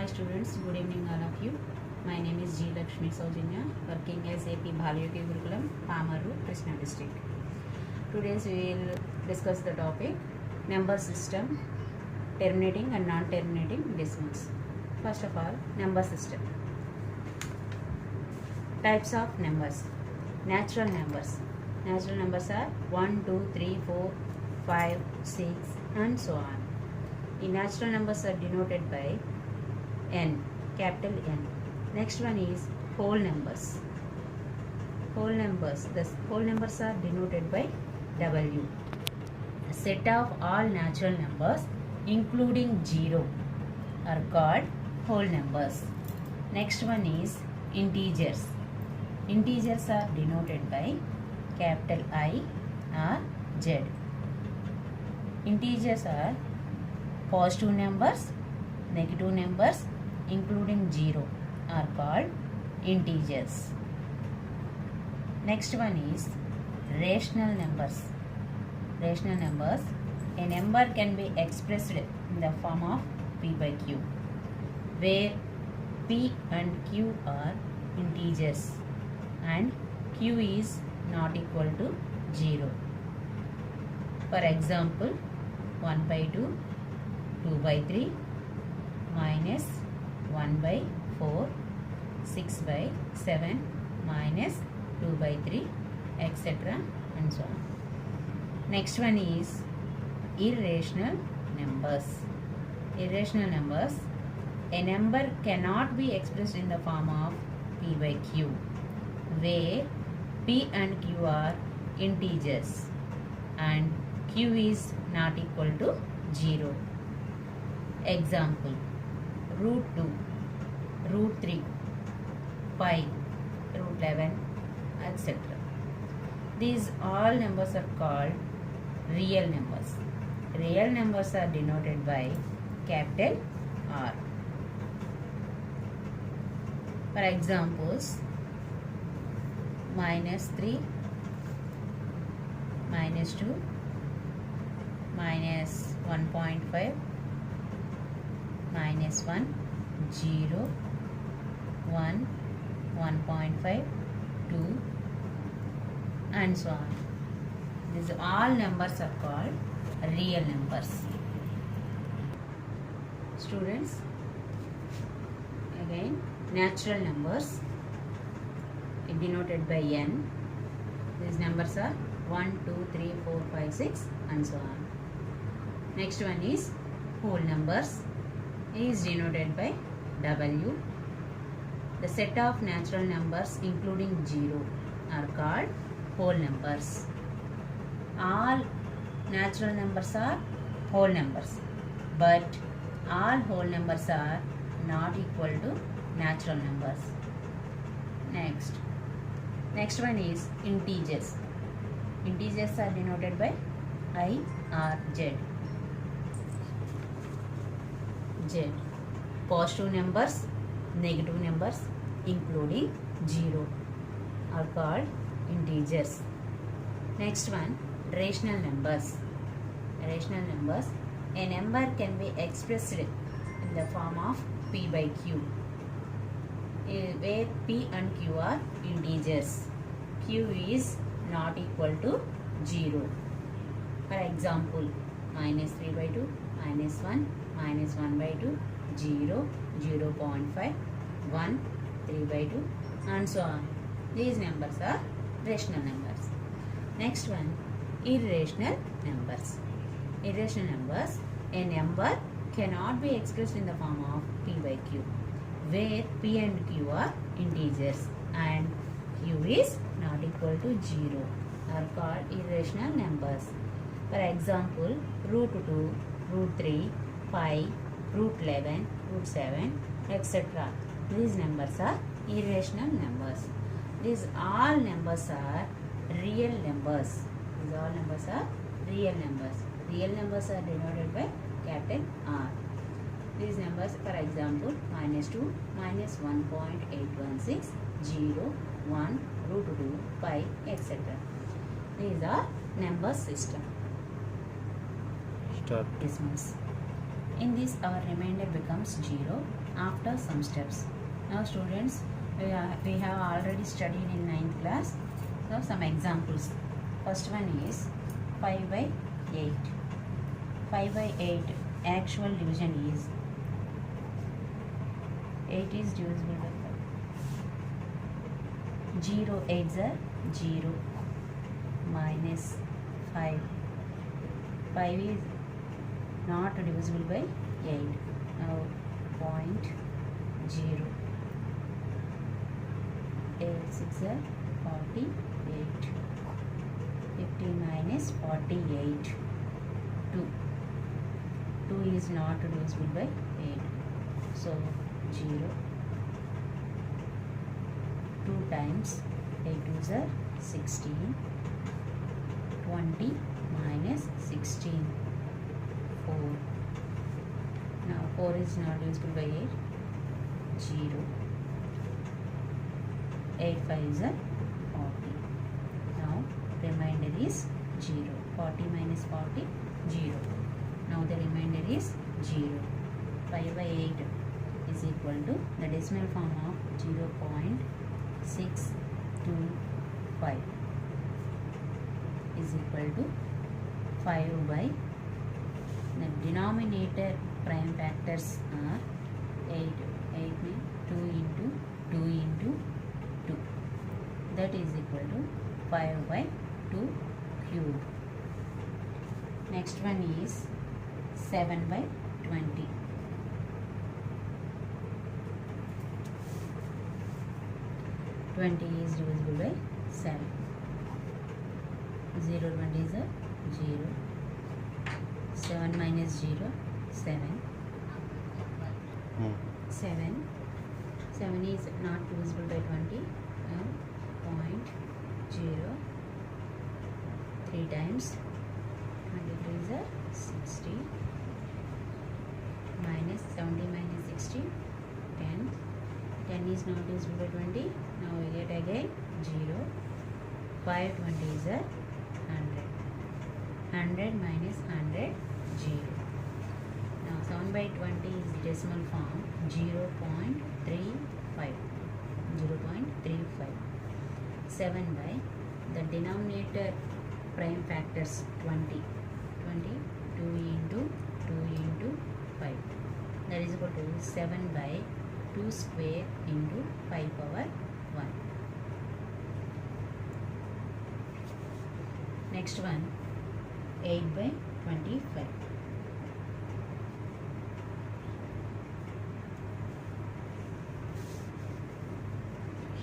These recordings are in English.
Hi students, good evening all of you. My name is G. Lakshmi Saujanya, working as AP Bhalyoti Gurukulam, Pamaru, Krishna district. Today we will discuss the topic number system, terminating and non-terminating decimals. First of all, number system. Types of numbers. Natural numbers. Natural numbers are 1, 2, 3, 4, 5, 6 and so on. The natural numbers are denoted by N, capital N. Next one is whole numbers. Whole numbers. The whole numbers are denoted by W. A set of all natural numbers including 0 are called whole numbers. Next one is integers. Integers are denoted by capital I or Z. Integers are positive numbers, negative numbers including 0 are called integers. Next one is rational numbers. Rational numbers. A number can be expressed in the form of P by Q, where P and Q are integers and Q is not equal to 0. For example, 1 by 2, 2 by 3, minus 1 by 4, 6 by 7, minus 2 by 3, etc. and so on. Next one is irrational numbers. Irrational numbers. A number cannot be expressed in the form of P by Q, where P and Q are integers and Q is not equal to 0. Example, root 2, root 3, pi, root 11, etc. These all numbers are called real numbers. Real numbers are denoted by capital R. For examples, minus 3, minus 2, minus 1.5, minus 1, 0, 1, 1.5, 2 and so on. These all numbers are called real numbers. Students, again natural numbers denoted by N. These numbers are 1, 2, 3, 4, 5, 6 and so on. Next one is whole numbers. Is denoted by W. The set of natural numbers including 0 are called whole numbers. All natural numbers are whole numbers, but all whole numbers are not equal to natural numbers. Next one is integers. Integers are denoted by I or Z. Z. Positive numbers, negative numbers including 0 are called integers. Next one, rational numbers. Rational numbers. A number can be expressed in the form of P by Q, where P and Q are integers. Q is not equal to 0. For example, minus 3 by 2, minus 1, minus 1 by 2, 0, 0.5, 1, 3 by 2 and so on. These numbers are rational numbers. Next one, irrational numbers. Irrational numbers. A number cannot be expressed in the form of P by Q, where P and Q are integers and Q is not equal to 0 are called irrational numbers. For example, root 2, root 3, pi, root 11, root 7, etc. These numbers are irrational numbers. These all numbers are real numbers. These all numbers are real numbers. Real numbers are denoted by capital R. These numbers, for example, minus 2, minus 1.816, 0, 1, root 2, pi, etc. These are number system. Start. Decimals. In this, our remainder becomes 0 after some steps. Now students, we have already studied in 9th class. So some examples. First one is 5 by 8. 5 by 8 actual division is 8 is divisible by 5. 0 8s are 0 minus 5. 5 is not divisible by 8. Now 0.0. 8 6 are 48. 50 minus 48. 2. 2 is not divisible by 8. So 0. 2 times 8 2s are 16. 20 minus 16. 4. Now 4 is not divisible by 8. 0. 8 5s are 40. Now remainder is 0. 40 minus 40, 0. Now the remainder is 0. 5 by 8 is equal to the decimal form of 0.625 is equal to 5 by the denominator prime factors are 8. 8 means 2 into 2 into 2. That is equal to 5 by 2 cube. Next one is 7 by 20. 20 is divisible by 7. 0 20 is a 0. 7 minus 0, 7. 7. 7 is not divisible by 20. 0. 3 times 23 is a 60. Minus 70 minus 60, 10. 10 is not divisible by 20. Now we get again 0. 5 20 is a 100. 100 minus 100, 0. Now 7 by 20 is decimal form 0.35. 0.35. 7 by the denominator prime factors 20. 20 2 into 2 into 5. That is equal to 7 by 2 square into 5 power 1. Next one 8 by 25.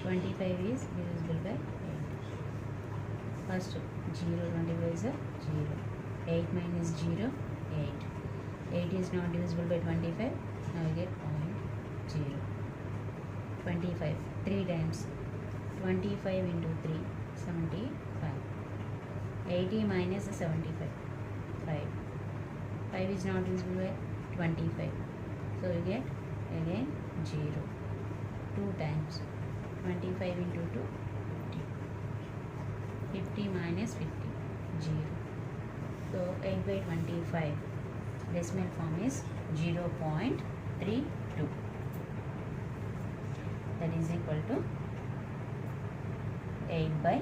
25 is divisible by 8. First 0 25 is a 0. 8 minus 0, 8. 8 is not divisible by 25. Now we get 0. 25. 3 times 25 into 3, 75. 80 minus 75, 5. 5 is not divisible by 25. So we get again 0. 2 times 25 into 2, 50. 50 minus 50, 0. So 8 by 25 decimal form is 0.32. That is equal to 8 by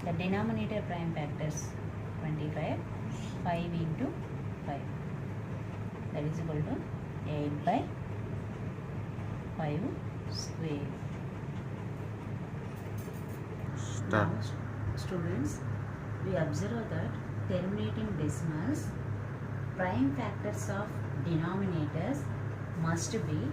the denominator prime factors 25, 5 into 5. That is equal to 8 by 5 square. Now, students, we observe that terminating decimals, prime factors of denominators must be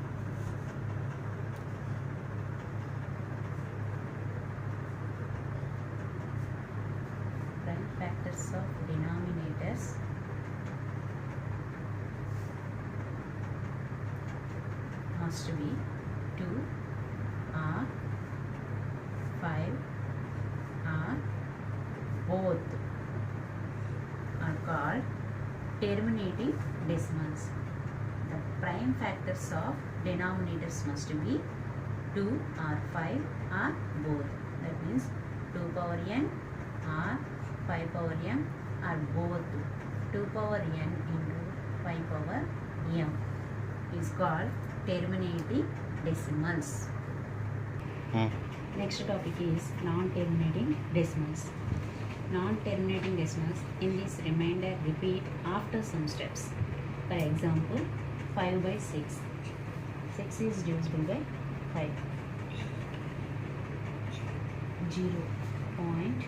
must be 2 or 5 or both are called terminating decimals. The prime factors of denominators must be 2 or 5 or both. That means 2 power n or 5 power m or both 2 power n into 5 power M is called terminating decimals. Next topic is non-terminating decimals. Non-terminating decimals in this remainder repeat after some steps. For example, 5 by 6. 6 is divisible by 5. 0 point,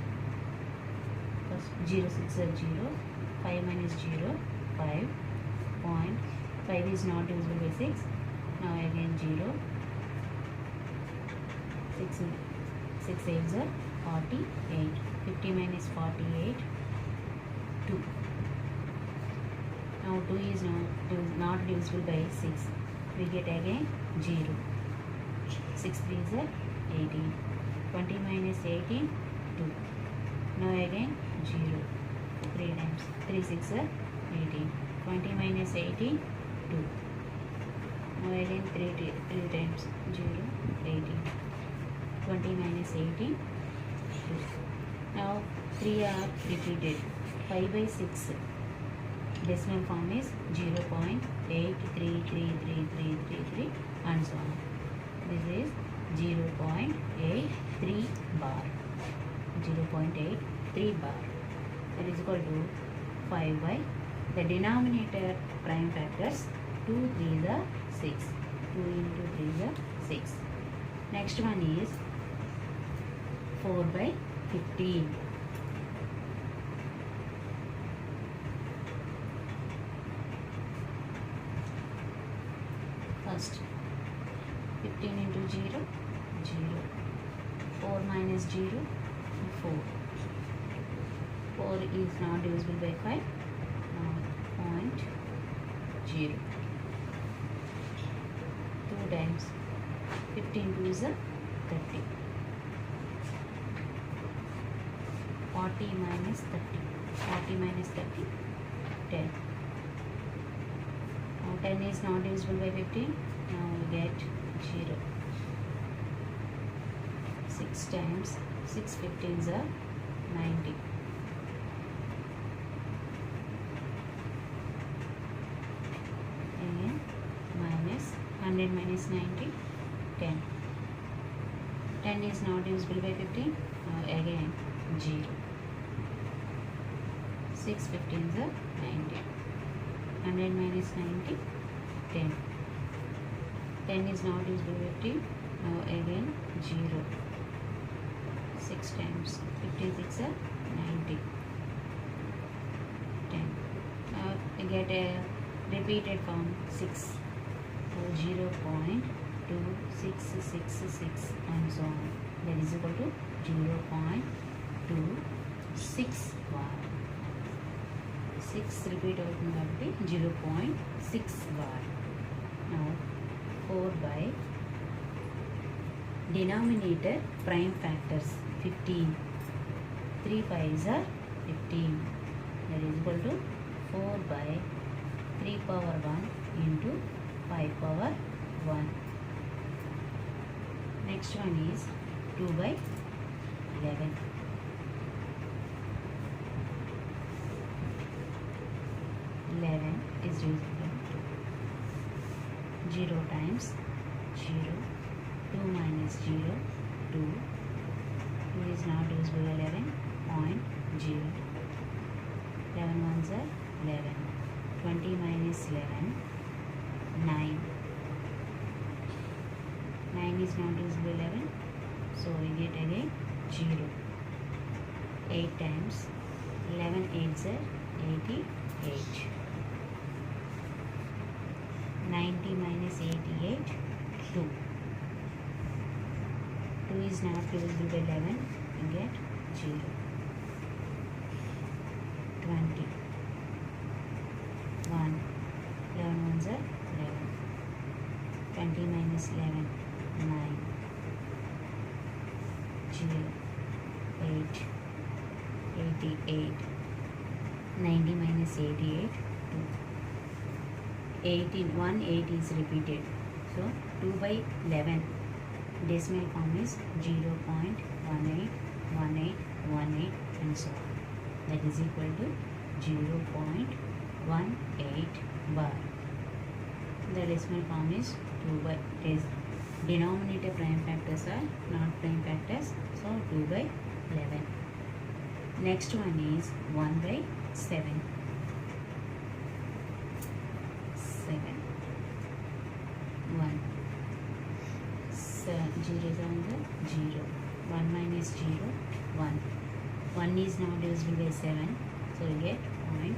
first 0 6 are 0, 5 minus 0, 5 point, 5 is not divisible by 6, now again 0, 6 8s are 48, 50 minus 48, 2. Now 2 is not divisible by 6, we get again 0, 6 3s are 18, 20 minus 18, 2. Now again 0, 3 times, 3 6 are 18, 20 minus 18, 2. Now again 3 times, 0, 18, 20 minus 18, 2. Now 3 are repeated, 5 by 6. Decimal form is 0.833333 and so on. This is 0.83 bar. 0.83 bar. That is equal to 5 by the denominator prime factors 2 3 are 6. 2 into 3 are 6. Next one is 4 by 15. First 15 into 0, 0. 4 minus 0, 4. 4 is not divisible by 5, 0. 2 times 15 2 is a 30. 40 minus 30. 40 minus 30, 10. Now 10 is not divisible by 15. Now we get 0. 6 times 6 15s are 90. Again minus 100 minus 90, 10. 10 is not divisible by 15. Now again 0. 6 15s are 90. 100 minus 90, 10. 10 is not divisible by 15. Now again 0. 6 times 56 are 90. 10. Now we get a repeated form 6. So 0.2666 and so on. That is equal to 0.26 bar. 6 repeat అవుతుంది కాబట్టి 0.6 bar. Now 4 by denominator prime factors 15. 3 5s are 15. That is equal to 4 by 3 power 1 into 5 power 1. Next one is 2 by 11. 11 is divisible. 0 times 0. 2 minus 0, 2. 2 is not divisible by 11. 0. 11 ones are 11. 20 minus 11, 9. 9 is not divisible by 11. So we get again 0. 8 times 11 8s are 88. 90 minus 88, 2. 2 is not divisible by 11. We get 0. 20. 1. 11 ones are 11. 20 minus 11, 9. 0. 8. 88. 90 minus 88, 2. 18, 1 8 is repeated. So 2 by 11. Decimal form is 0.181818 and so on. That is equal to 0.18 bar. The decimal form is 2 by is denominator prime factors are not prime factors, so 2 by 11. Next one is 1 by 7. 7 1 7 0 is on the 0. 1 minus 0 1. 1 is now divisible by 7, so we get 0.0.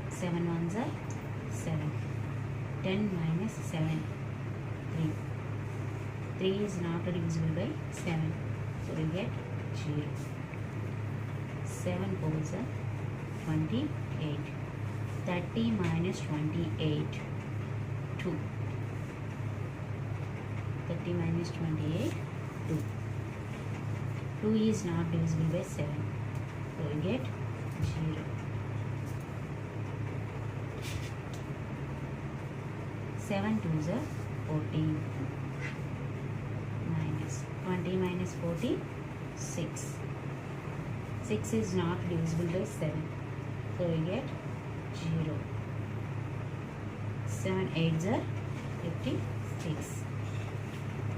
7 ones are 7. 10 minus 7 3. 3 is not divisible by 7, so we get 0. 7 fours are 28. 30 minus 28 2. 30 minus 28 2. 2 is not divisible by 7, so we get 0. 7 twos are 14. Minus 20 minus 40 6. 6 is not divisible by 7, so we get 0. 7 eights are 56.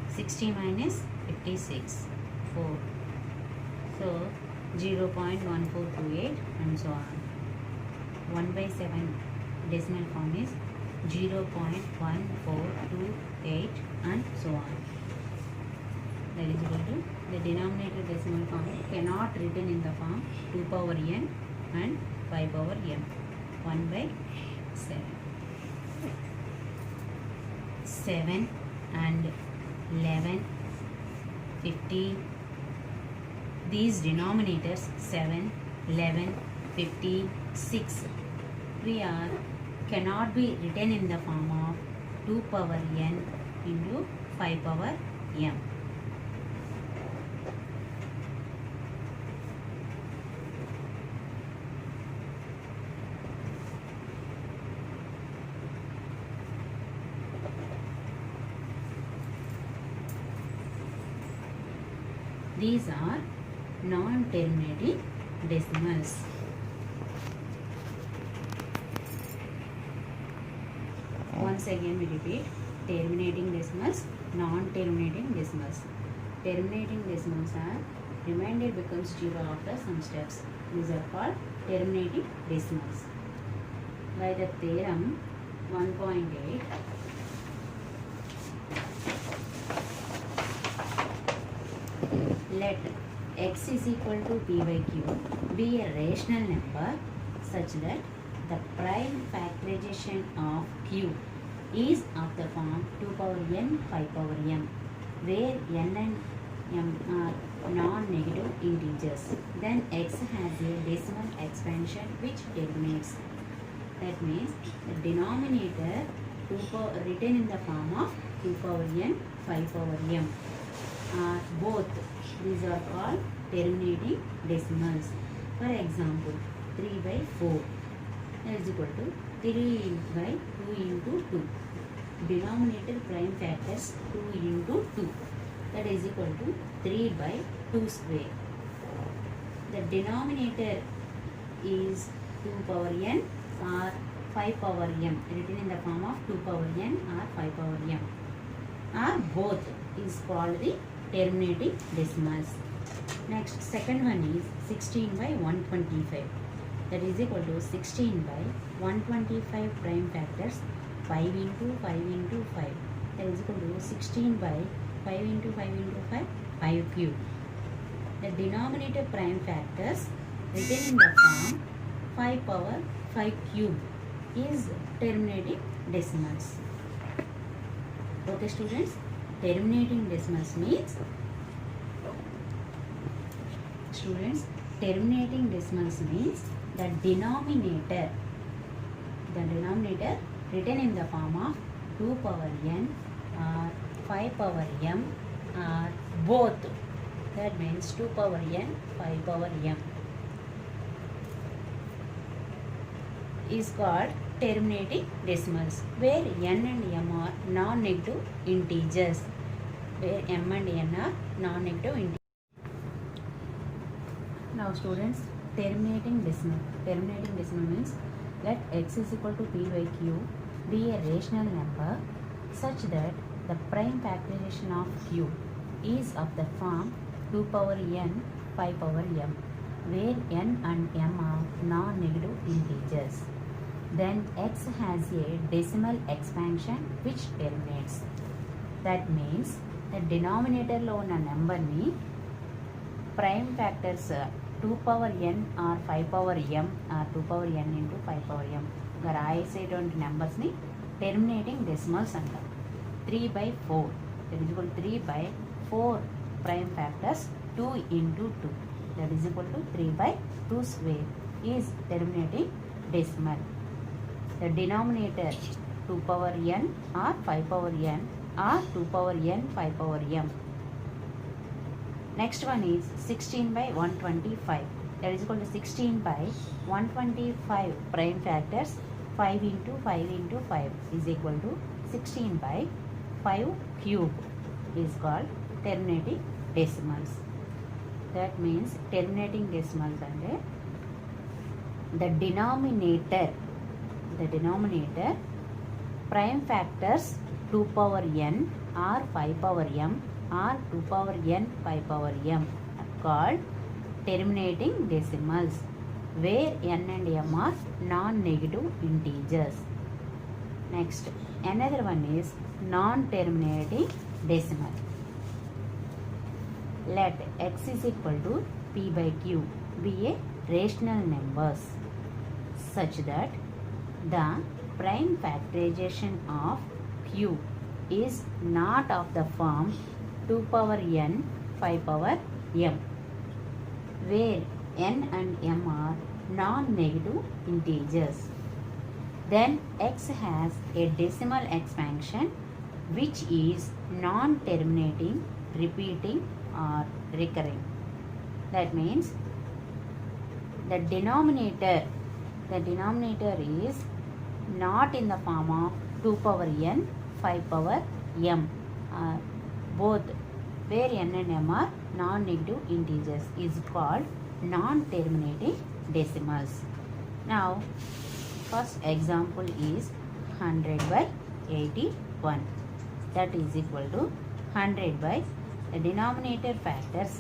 60 minus 56 4. So 0.1428 and so on. 1 by 7 decimal form is 0.1428 and so on. That is equal to the denominator decimal form cannot written in the form 2 power n and 5 power m. 1 by 7. 7 and 11, 50. These denominators 7, 11, 56 cannot be written in the form of 2 power n into 5 power m. These are non-terminating decimals. Once again we repeat: terminating decimals, non-terminating decimals. Terminating decimals are remainder becomes 0 after some steps. These are called terminating decimals. By the theorem 1.8, let x is equal to p by q be a rational number such that the prime factorization of q is of the form 2 power n 5 power m, where n and m are non-negative integers. Then x has a decimal expansion which terminates. That means the denominator written in the form of 2 power n 5 power m are both. These are called terminating decimals. For example, 3 by 4 is equal to 3 by 2 into 2. Denominator prime factors 2 into 2. That is equal to 3 by 2 square. The denominator is 2 power n or 5 power m, written in the form of 2 power n or 5 power m, or both is called the terminating decimals. Next, second one is 16 by 125. That is equal to 16 by 125 prime factors 5 into 5 into 5. That is equal to 16 by 5 into 5 into 5, 5 cube. The denominator prime factors written in the form 5 power 5 cube is terminating decimals. Okay students, terminating decimals means terminating decimals means the denominator written in the form of 2 power n or 5 power m are both. That means 2 power n, 5 power m is called terminating decimals, where n and m are non-negative integers. Where m and n are non-negative integers. Now students, terminating decimal. Terminating decimal means let x is equal to p by q be a rational number such that the prime factorization of q is of the form 2 power n 5 power m, where n and m are non-negative integers. Then x has a decimal expansion which terminates. That means the denominator లో ఉన్న నెంబర్ని prime factors 2 power n or 5 power m or 2 power n into 5 power m గా రాసేటువంటి నెంబర్స్ని terminating decimals అంటారు. 3/4 that is equal to 3/4 prime factors 2 into 2 that is equal to 3/2 square is terminating decimal. The denominator 2 power n or 5 power n or 2 power n 5 power m. Next one is 16/125 that is equal to 16/125 prime factors 5 into 5 into 5 is equal to 16/5 cube is called terminating decimals. That means terminating decimals and the denominator prime factors 2 power n or 5 power m or 2 power n 5 power m are called terminating decimals, where n and m are non-negative integers. Next, another one is non-terminating decimal. Let x is equal to p by q be a rational numbers such that the prime factorization of q is not of the form 2 power n 5 power m, where n and m are non-negative integers. Then x has a decimal expansion which is non-terminating, repeating or recurring. That means the denominator is not in the form of 2 power n 5 power m, both where n and m are non-negative integers is called non-terminating decimals. Now first example is 100/81 that is equal to 100 by the denominator factors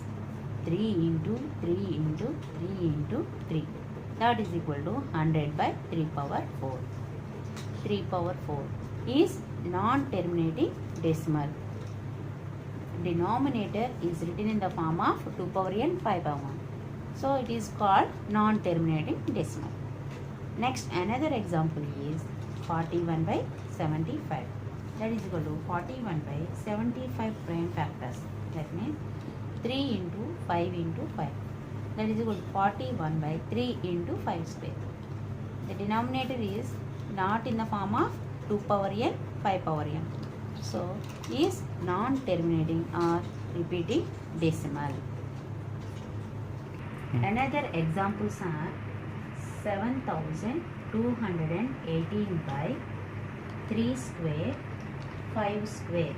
3 into 3 into 3 into 3 that is equal to 100/3 power 4. 3 power 4 is non-terminating decimal. Denominator is written in the form of 2 power n 5 power 1. So it is called non-terminating decimal. Next, another example is 41/75 that is equal to 41/75 prime factors. That means 3 into 5 into 5 that is equal to 41/3 into 5 square. The denominator is not in the form of 2 power n 5 power m, so is non-terminating or repeating decimal. Another examples are 7218/3 square 5 square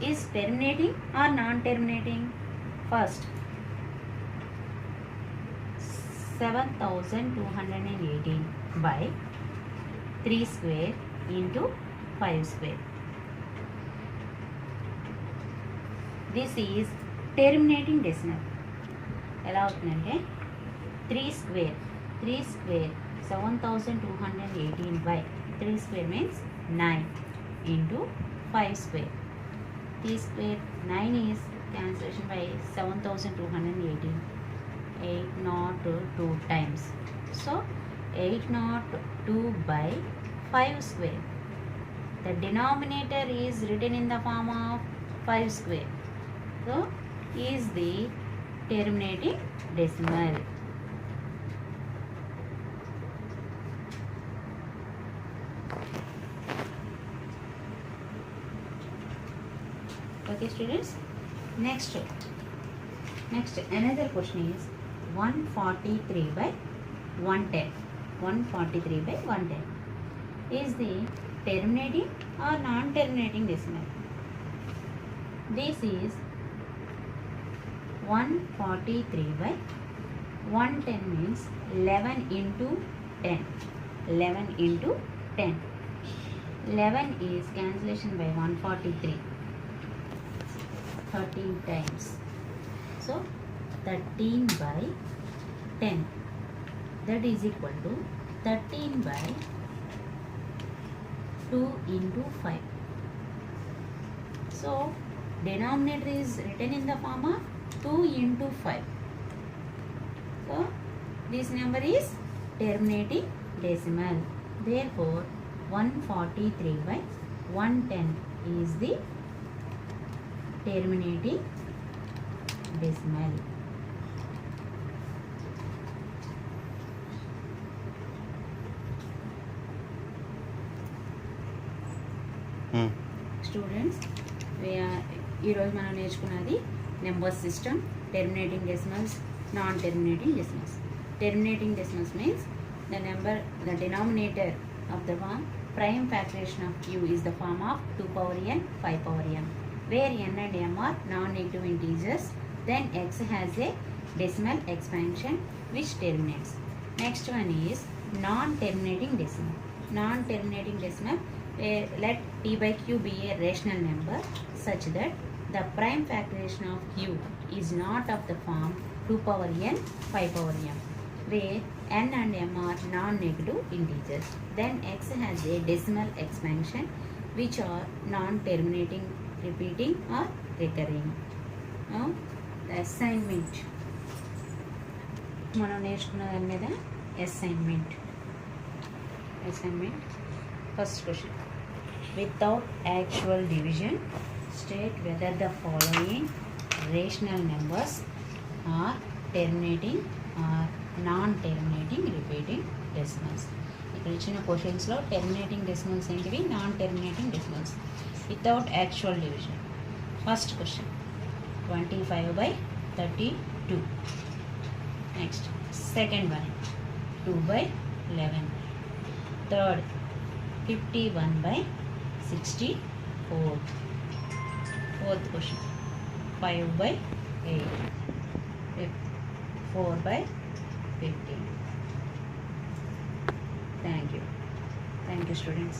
is terminating or non-terminating. First, 7218/3 square into 5 square. This is terminating decimal. ఎలా అవుతుందంటే 3 square 7218/3 square means 9 into 5 square. 3 square 9 is cancellation by 7218, 802 times. So 802/5 square. The denominator is written in the form of 5 square. So is the terminating decimal. Okay students, next another question is 143/110. 143/110 is the terminating or non-terminating decimal. This is 143/110 means 11 into 10. 11 into 10. 11 is cancellation by 143. 13 times. So 13 by 10. That is equal to 13 by 2 into 5. So denominator is written in the form of 2 into 5. So this number is terminating decimal. Therefore 143 by 110 is the terminating decimal. Students, ఈరోజు మనం నేర్చుకున్నది number system, terminating decimals, non terminating decimals. Terminating decimals means the denominator of the form prime factorization of q is the form of 2 power n, 5 power m, where n and m are non-negative integers. Then x has a decimal expansion which terminates. Next one is non-terminating decimal. Non-terminating decimal, let p by q be a rational number such that the prime factorization of q is not of the form 2 power n, 5 power m, where n and m are non-negative integers. Then x has a decimal expansion which are non-terminating, repeating or recurring. Now the assignment. మనం నేర్చుకున్న దాని మీద assignment. First question. Without actual division, state whether the following rational numbers are terminating or non-terminating repeating decimals. ఇక్కడ ఇచ్చిన క్వశ్చన్స్లో terminating decimals ఏంటివి, non terminating decimals without actual division. First question 25/32. Next second one 2/11. Third 51/64. Fourth question 5/8. Fifth 4/15. Thank you students.